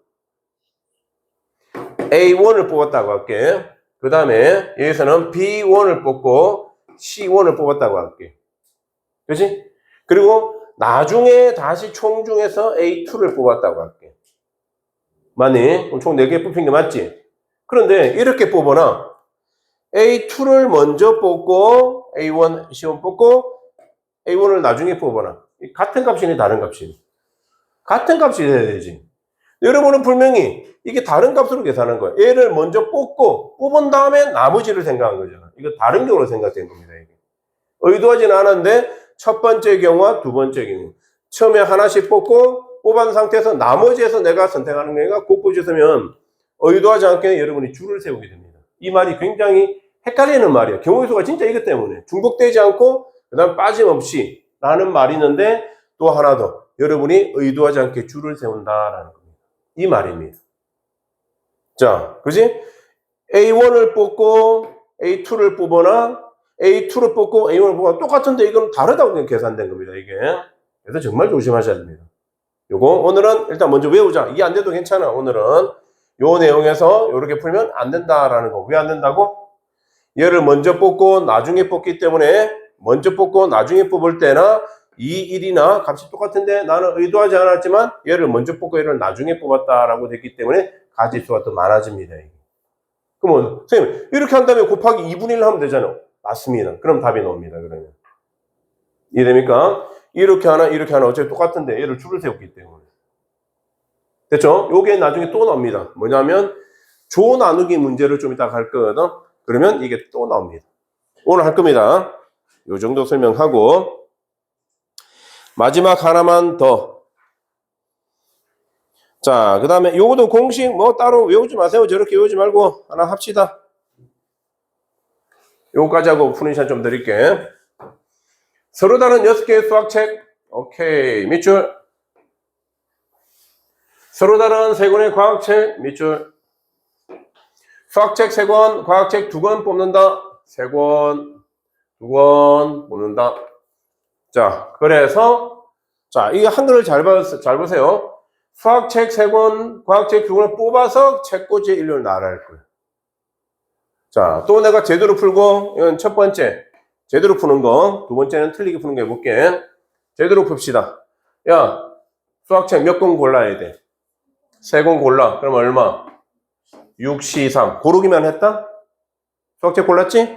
뽑았다고 할게. 그 다음에 여기서는 B1을 뽑고 C1을 뽑았다고 할게. 그치? 그리고 나중에 다시 총 중에서 A2를 뽑았다고 할게. 맞니? 그럼 총 4개 뽑힌 게 맞지? 그런데 이렇게 뽑거나 A2를 먼저 뽑고 A1, C1 뽑고 A1을 나중에 뽑거나 같은 값이니 다른 값이니? 같은 값이 돼야 되지. 여러분은 분명히 이게 다른 값으로 계산한 거야. 얘를 먼저 뽑은 다음에 나머지를 생각한 거잖아. 이거 다른 경우로 생각된 겁니다. 이게. 의도하지는 않았는데 첫 번째 경우와 두 번째 경우. 처음에 하나씩 뽑은 상태에서 나머지에서 내가 선택하는 경우가 곱해졌으면 의도하지 않게 여러분이 줄을 세우게 됩니다. 이 말이 굉장히 헷갈리는 말이에요. 경우의 수가 진짜 이것 때문에 중복되지 않고 그 다음 빠짐없이 라는 말이 있는데 또 하나 더 여러분이 의도하지 않게 줄을 세운다라는 겁니다. 이 말입니다. 자, 그지? A1을 뽑고 A2를 뽑거나 A2를 뽑고 A1을 뽑거나 똑같은데 이건 다르다고 계산된 겁니다. 이게. 그래서 정말 조심하셔야 됩니다. 요거 오늘은 일단 먼저 외우자. 이게 안 돼도 괜찮아. 오늘은 요 내용에서 이렇게 풀면 안 된다라는 거. 왜 안 된다고? 얘를 먼저 뽑고 나중에 뽑기 때문에 먼저 뽑고 나중에 뽑을 때나 2, 1이나 값이 똑같은데 나는 의도하지 않았지만 얘를 먼저 뽑고 얘를 나중에 뽑았다라고 됐기 때문에 가지수가 더 많아집니다. 그러면 선생님 이렇게 한다면 곱하기 2분의 1 하면 되잖아요. 맞습니다. 그럼 답이 나옵니다. 그러면 이해됩니까? 이렇게 하나 어차피 똑같은데 얘를 줄을 세웠기 때문에 됐죠? 요게 나중에 또 나옵니다. 뭐냐면 조 나누기 문제를 좀 이따 갈 거거든. 그러면 이게 또 나옵니다. 오늘 할 겁니다. 요 정도 설명하고 마지막 하나만 더. 자, 그 다음에 요것도 공식 뭐 따로 외우지 마세요. 저렇게 외우지 말고 하나 합시다. 요거까지 하고 푸는 시간 좀 드릴게. 서로 다른 6개의 수학책. 오케이. 밑줄. 서로 다른 3권의 과학책. 밑줄. 수학책 3권, 과학책 2권 뽑는다. 3권, 2권 뽑는다. 자, 그래서 자, 이 한글을 잘 보세요. 수학책 3권, 과학책 2권을 뽑아서 책꽂이 일렬 나열할 거예요. 자, 또 내가 제대로 풀고 이건 첫 번째 제대로 푸는 거, 두 번째는 틀리게 푸는 거 해볼게. 제대로 풉시다. 야, 수학책 몇 권 골라야 돼? 3권 골라. 그럼 얼마? 6, 3. 고르기만 했다? 수학책 골랐지?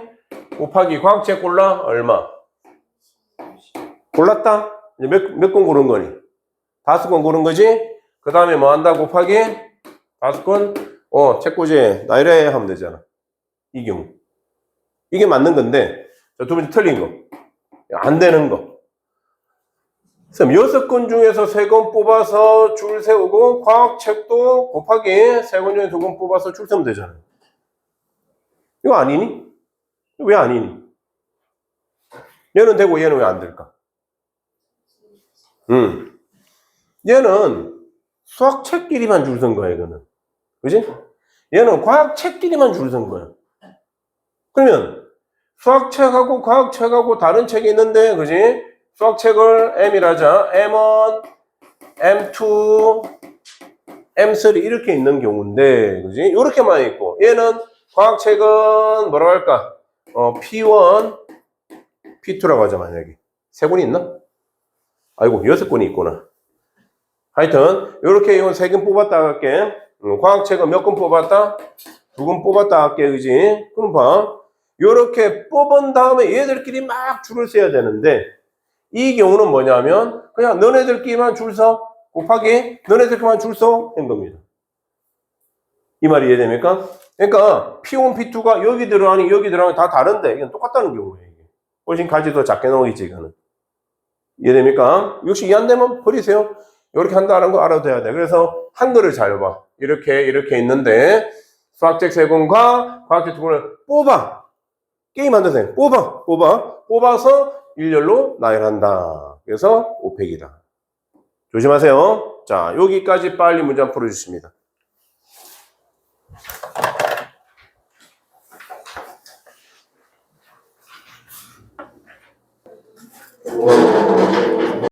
곱하기 과학책 골라? 얼마? 골랐다? 이제 몇 권 고른 거니? 5권 고른 거지? 그 다음에 뭐 한다? 곱하기 5권? 책꽂이에 나열해 하면 되잖아. 이 경우. 이게 맞는 건데, 자, 두 번째 틀린 거. 안 되는 거. 그래서 6권 중에서 3권 뽑아서 줄 세우고, 과학책도 곱하기 3권 중에 2권 뽑아서 줄 세우면 되잖아요. 이거 아니니? 왜 아니니? 얘는 되고 얘는 왜 안 될까? 얘는 수학책끼리만 줄 선 거야, 이거는. 그지? 얘는 과학책끼리만 줄 선 거야. 그러면 수학책하고 과학책하고 다른 책이 있는데, 그지? 수학책을 M이라자. M1, M2, M3 이렇게 있는 경우인데, 그지? 이렇게만 있고, 얘는 과학책은 뭐라고 할까? P1, P2라고 하자, 만약에. 3권이 있나? 아이고, 6권이 있구나. 하여튼, 요렇게 이건 3권 뽑았다 할게. 과학책은 몇 권 뽑았다? 2권 뽑았다 할게, 그지? 그럼 봐. 요렇게 뽑은 다음에 얘들끼리 막 줄을 세야 되는데, 이 경우는 뭐냐면, 그냥 너네들끼리만 줄 서. 곱하기 너네들 그만 줄 서 한 겁니다. 이 말이 이해됩니까? 그러니까 P1, P2가 여기 들어가니 여기 들어가니 다 다른데 이건 똑같다는 경우예요. 이게. 훨씬 가지 더 작게 나오겠지 이거는. 이해됩니까? 역시 이해 안 되면 버리세요. 이렇게 한다는 거 알아도 돼야 돼. 그래서 한글을 잘 봐. 이렇게 있는데 수학적 세분과 과학적 두분을 뽑아. 게임 한다 생 뽑아서 일렬로 나열한다. 그래서 5팩이다. 조심하세요. 자, 여기까지 빨리 문제 한번 풀어주십니다.